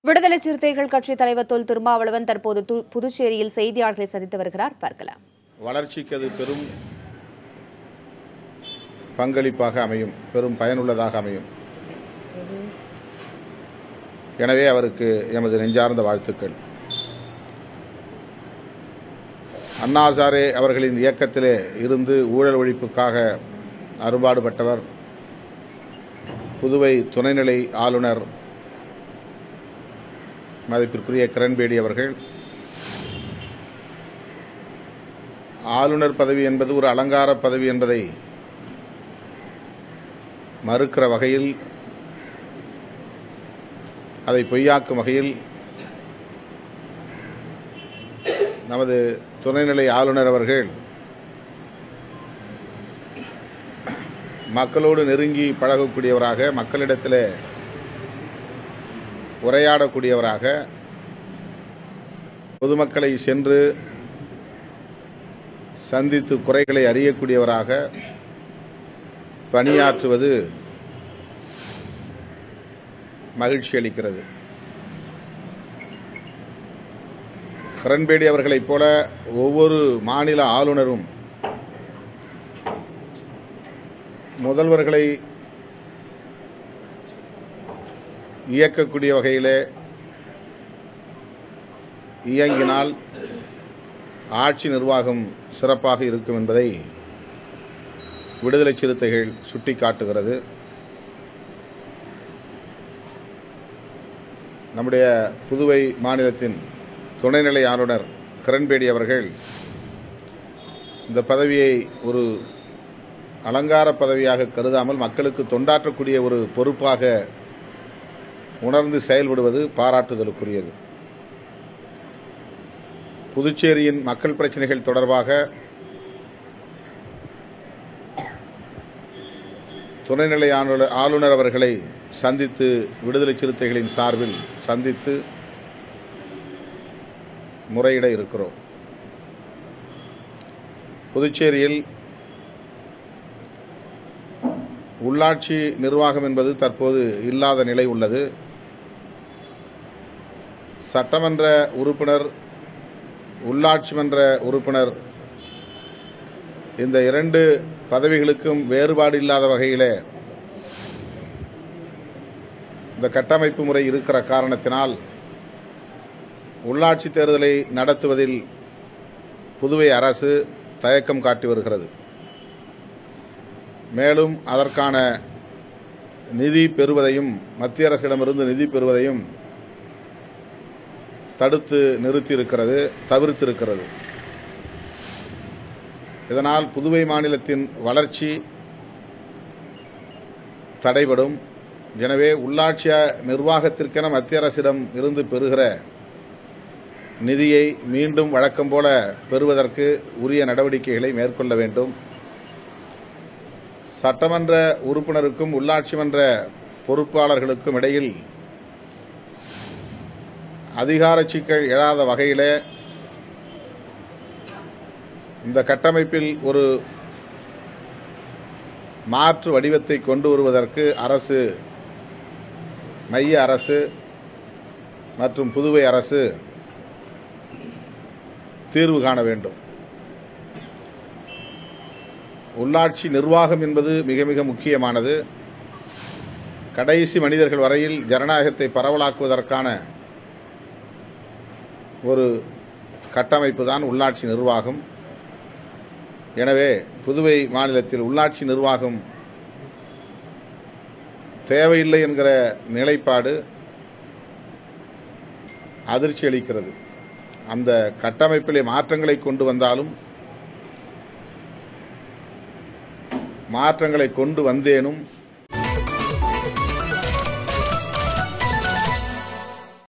விடுதலை சிறுத்தைகள் கட்சி தலைவர் தொல் திருமாவளவன் தற்போது புதுச்சேரியில் செய்தியாளர்களை சந்தித்து வருகிறார். பார்க்கலாம். வளர்ச்சிக்கு அது பெரும் பங்களிப்பாக அமையும், பெரும் பயனுள்ளதாக அமையும். எனவே அவருக்கு எமது நெஞ்சார்ந்த வாழ்த்துக்கள். அண்ணா ஹசாரே அவர்களின் இயக்கத்திலே இருந்து ஊழல் ஒழிப்புக்காக அரும்பாடுபட்டவர் புதுவை துணைநிலை ஆளுநர் மதிப்பிற்குரிய கிரண்பேடி அவர்கள். ஆளுநர் பதவி என்பது ஒரு அலங்கார பதவி என்பதை மறுக்கிற வகையில், அதை பொய்யாக்கும் வகையில் நமது துணைநிலை ஆளுநர் அவர்கள் மக்களோடு நெருங்கி பழகக்கூடியவராக, மக்களிடத்தில் உரையாடக்கூடியவராக, பொதுமக்களை சென்று சந்தித்து குறைகளை அறியக்கூடியவராக பணியாற்றுவது மகிழ்ச்சி அளிக்கிறது. கிரண்பேடி அவர்களைப் போல ஒவ்வொரு மாநில ஆளுநரும் முதல்வர்களை இயக்கக்கூடிய வகையிலே இயங்கினால் ஆட்சி நிர்வாகம் சிறப்பாக இருக்கும் என்பதை விடுதலை சிறுத்தைகள் சுட்டிக்காட்டுகிறது. நம்முடைய புதுவை மாநிலத்தின் துணைநிலை ஆளுநர் கிரண்பேடி அவர்கள் இந்த பதவியை ஒரு அலங்கார பதவியாக கருதாமல் மக்களுக்கு தொண்டாற்றக்கூடிய ஒரு பொறுப்பாக உணர்ந்து செயல்படுவது பாராட்டுதலுக்குரியது. புதுச்சேரியின் மக்கள் பிரச்சினைகள் தொடர்பாக துணைநிலை ஆளுநர் அவர்களை சந்தித்து, விடுதலை சிறுத்தைகளின் சார்பில் சந்தித்து முறையிட இருக்கிறோம். புதுச்சேரியில் உள்ளாட்சி நிர்வாகம் என்பது தற்போது இல்லாத நிலை உள்ளது. சட்டமன்ற உறுப்பினர், உள்ளாட்சி மன்ற உறுப்பினர், இந்த இரண்டு பதவிகளுக்கும் வேறுபாடு இல்லாத வகையில் இந்த கட்டமைப்பு முறை இருக்கிற காரணத்தினால் உள்ளாட்சி தேர்தலை நடத்துவதில் புதுவை அரசு தயக்கம் காட்டி வருகிறது. மேலும் அதற்கான நிதி பெறுவதையும், மத்திய அரசிடமிருந்து நிதி பெறுவதையும் தடுத்து நிறுத்தியிருக்கிறது, தவிர்த்திருக்கிறது. இதனால் புதுவை மாநிலத்தின் வளர்ச்சி தடைபடும். எனவே உள்ளாட்சி நிர்வாகத்திற்கென மத்திய அரசிடம் இருந்து பெறுகிற நிதியை மீண்டும் வழக்கம் போல பெறுவதற்கு உரிய நடவடிக்கைகளை மேற்கொள்ள வேண்டும். சட்டமன்ற உறுப்பினருக்கும் உள்ளாட்சி மன்ற பொறுப்பாளர்களுக்கும் இடையில் அதிகார சிக்கல் எழாத வகையில் இந்த கட்டமைப்பில் ஒரு மாற்று வடிவத்தை கொண்டு வருவதற்கு அரசு, மைய அரசு மற்றும் புதுவை அரசு தீர்வு காண வேண்டும். உள்ளாட்சி நிர்வாகம் என்பது மிக மிக முக்கியமானது. கடைசி மனிதர்கள் வரையில் ஜனநாயகத்தை பரவலாக்குவதற்கான ஒரு கட்டமைப்பு தான் உள்ளாட்சி நிர்வாகம். எனவே புதுவை மாநிலத்தில் உள்ளாட்சி நிர்வாகம் தேவையில்லை என்கிற நிலைப்பாடு அதிர்ச்சி அளிக்கிறது. அந்த கட்டமைப்பிலே மாற்றங்களை கொண்டு வந்தாலும், மாற்றங்களை கொண்டு வந்தேனும்